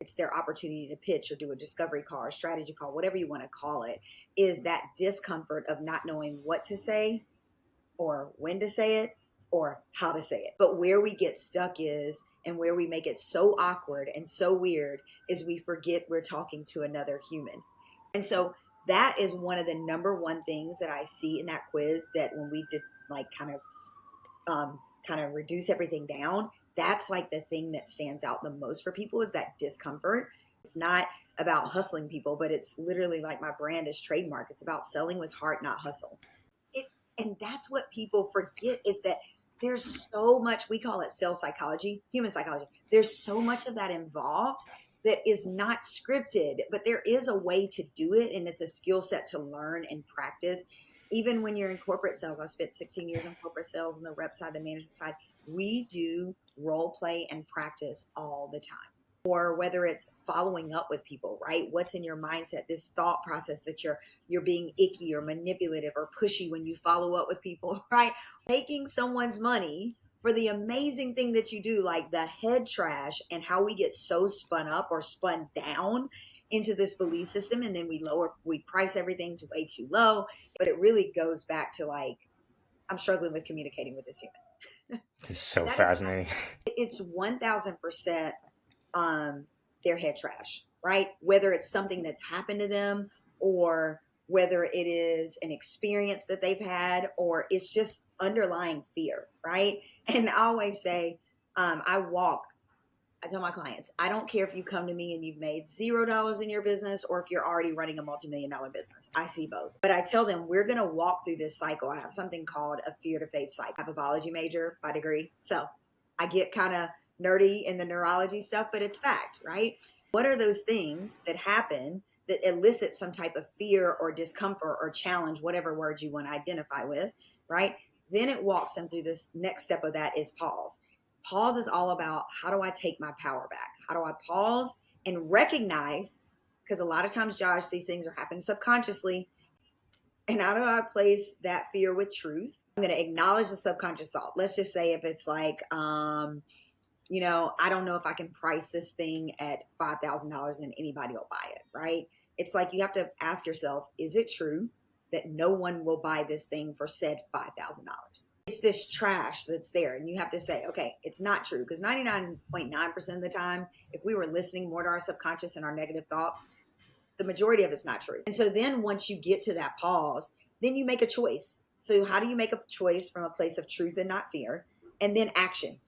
it's their opportunity to pitch or do a discovery call or strategy call, whatever you want to call it, is that discomfort of not knowing what to say or when to say it or how to say it. But where we get stuck is, and where we make it so awkward and so weird, is we forget we're talking to another human. And so that is one of the number one things that I see in that quiz, that when we did like kind of reduce everything down, that's like the thing that stands out the most for people, is that discomfort. It's not about hustling people, but it's literally like my brand is trademark. It's about selling with heart, not hustle. It, and that's what people forget, is that there's so much, we call it sales psychology, human psychology. There's so much of that involved that is not scripted, but there is a way to do it. And it's a skill set to learn and practice. Even when you're in corporate sales, I spent 16 years in corporate sales on the rep side, the management side. We do role play and practice all the time. Or whether it's following up with people, right? What's in your mindset, this thought process that you're being icky or manipulative or pushy when you follow up with people, right? Taking someone's money for the amazing thing that you do, like the head trash, and how we get so spun up or spun down into this belief system, and then we price everything to way too low. But it really goes back to like, I'm struggling with communicating with this human. This is so That fascinating. it's 1000% their head trash, right? Whether it's something that's happened to them, or whether it is an experience that they've had, or it's just underlying fear, right? And I always say, I tell my clients, I don't care if you come to me and you've made $0 in your business, or if you're already running a multi-million-dollar business. I see both. But I tell them, we're going to walk through this cycle. I have something called a fear to faith cycle. I have a biology major by degree. So I get kind of nerdy in the neurology stuff, but it's fact, right? What are those things that happen that elicit some type of fear or discomfort or challenge, whatever word you want to identify with, right? Then it walks them through this next step of that is pause. Pause is all about, how do I take my power back? How do I pause and recognize, because a lot of times, Josh, these things are happening subconsciously. And how do I place that fear with truth? I'm going to acknowledge the subconscious thought. Let's just say if it's like, I don't know if I can price this thing at $5,000 and anybody will buy it, right? It's like you have to ask yourself, is it true that no one will buy this thing for said $5,000? It's this trash that's there. And you have to say, okay, it's not true. Because 99.9% of the time, if we were listening more to our subconscious and our negative thoughts, the majority of it's not true. And so then once you get to that pause, then you make a choice. So how do you make a choice from a place of truth and not fear? And then action.